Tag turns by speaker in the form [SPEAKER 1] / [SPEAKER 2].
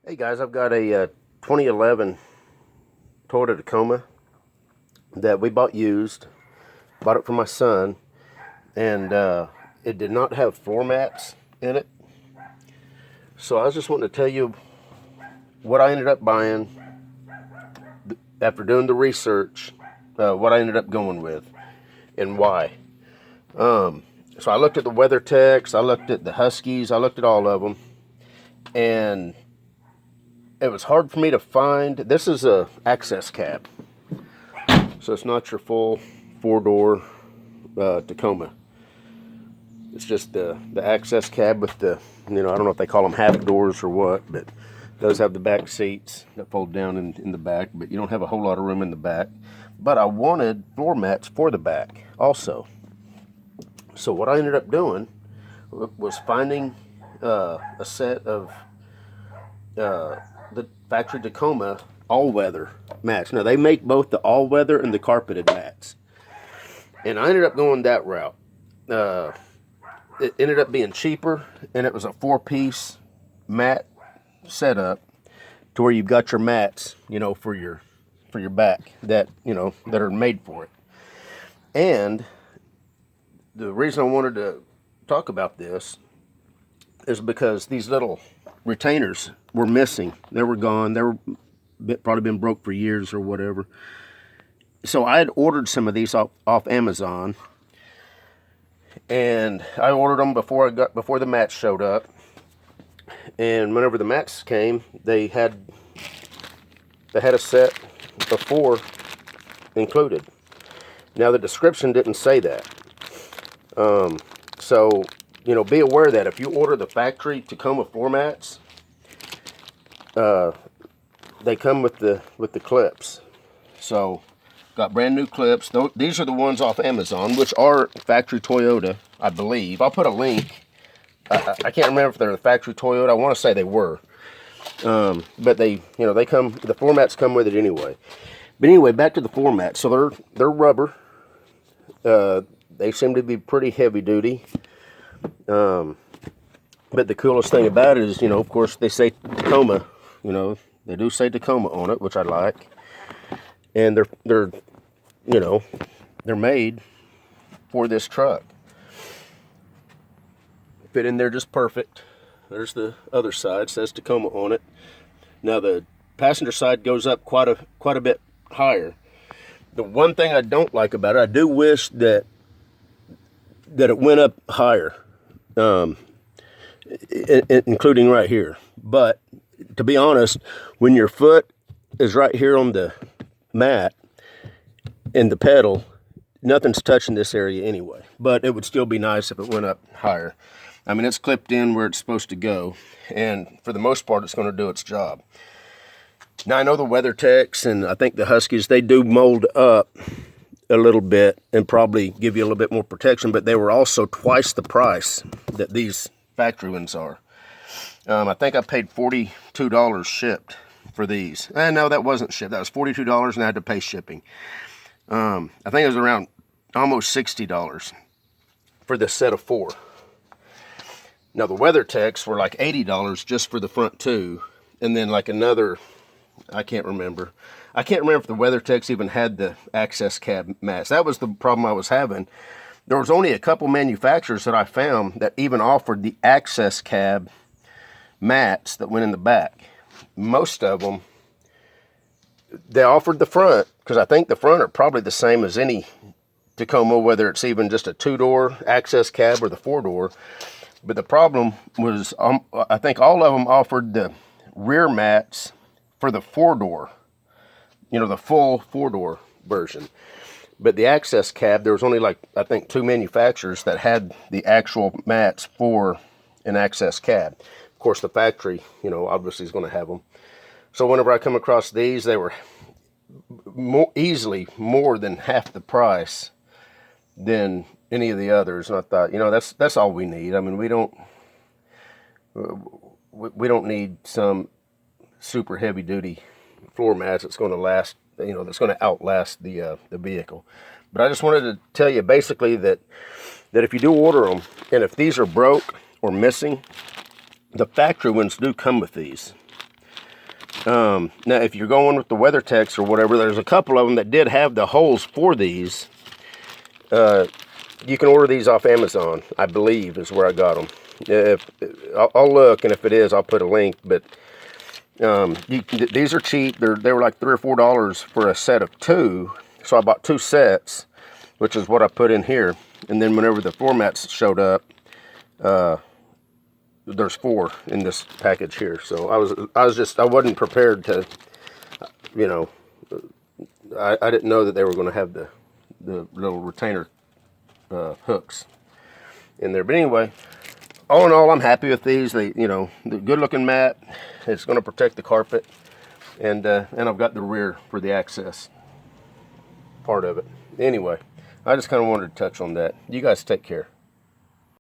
[SPEAKER 1] Hey guys, I've got a 2011 Toyota Tacoma that we bought used. Bought it for my son, and it did not have floor mats in it. So I was just wanting to tell you what I ended up buying after doing the research, what I ended up going with, and why. So I looked at the WeatherTechs, I looked at the Huskies, I looked at all of them, and it was hard for me to find. This is a access cab, so it's not your full four-door Tacoma. It's just the access cab with the, I don't know if they call them half doors or what, but it does have the back seats that fold down in the back, but you don't have a whole lot of room in the back. But I wanted floor mats for the back also. So what I ended up doing was finding a set of the factory Tacoma all-weather mats. Now, they make both the all-weather and the carpeted mats. And I ended up going that route. It ended up being cheaper, and it was a 4-piece mat setup to where you've got your mats, for your back that are made for it. And the reason I wanted to talk about this is because these little retainers were missing. They were gone. They were probably been broke for years or whatever. So I had ordered some of these off Amazon, and I ordered them before the mats showed up. And whenever the mats came, they had a set of 4 included. Now the description didn't say that. So be aware that if you order the factory Tacoma floor mats, they come with the clips. So got brand new clips. These are the ones off Amazon, which are factory Toyota, I believe. I'll put a link. I can't remember if they're the factory Toyota. I want to say they were. But they come. The floor mats come with it anyway. But anyway, back to the floor mats. So they're rubber. They seem to be pretty heavy duty. But the coolest thing about it is, of course, they say Tacoma. They do say Tacoma on it, which I like. And they're made for this truck. Fit in there just perfect. There's the other side, says Tacoma on it. Now the passenger side goes up quite a bit higher. The one thing I don't like about it, I do wish that it went up higher, including right here. But to be honest, when your foot is right here on the mat and the pedal, nothing's touching this area anyway. But it would still be nice if it went up higher. I mean, it's clipped in where it's supposed to go, and for the most part, it's going to do its job. Now, I know the WeatherTechs and I think the Huskies, they do mold up a little bit and probably give you a little bit more protection, but they were also twice the price that these factory ones are. I think I paid $42 shipped for these. No, that wasn't shipped. That was $42 and I had to pay shipping. I think it was around almost $60 for the set of 4. Now, the WeatherTechs were like $80 just for the front 2, and then like another, I can't remember if the WeatherTechs even had the access cab mats. That was the problem I was having. There was only a couple manufacturers that I found that even offered the access cab mats that went in the back. Most of them, they offered the front, because I think the front are probably the same as any Tacoma, whether it's even just a 2-door access cab or the 4-door. But the problem was, I think all of them offered the rear mats for the 4-door, the full 4-door version. But the access cab, there was only I think 2 manufacturers that had the actual mats for an access cab. Of course, the factory, obviously is going to have them. So whenever I come across these, they were easily more than half the price than any of the others. And I thought, that's all we need. I mean, we don't need some super heavy duty floor mats that's going to last, that's going to outlast the vehicle. But I just wanted to tell you basically that if you do order them, and if these are broke or missing, the factory ones do come with these. Now, if you're going with the WeatherTechs or whatever, there's a couple of them that did have the holes for these. You can order these off Amazon, I believe, is where I got them. I'll look, and if it is, I'll put a link. But these are cheap. They were like $3 or $4 for a set of 2. So I bought 2 sets, which is what I put in here. And then whenever the floor mats showed up, there's 4 in this package here. So I wasn't prepared to, you know, I didn't know that they were going to have the little retainer hooks in there. But anyway, all in all, I'm happy with these. They, you know, the good looking mat. It's going to protect the carpet, and I've got the rear for the access part of it. Anyway, I just kind of wanted to touch on that. You guys take care.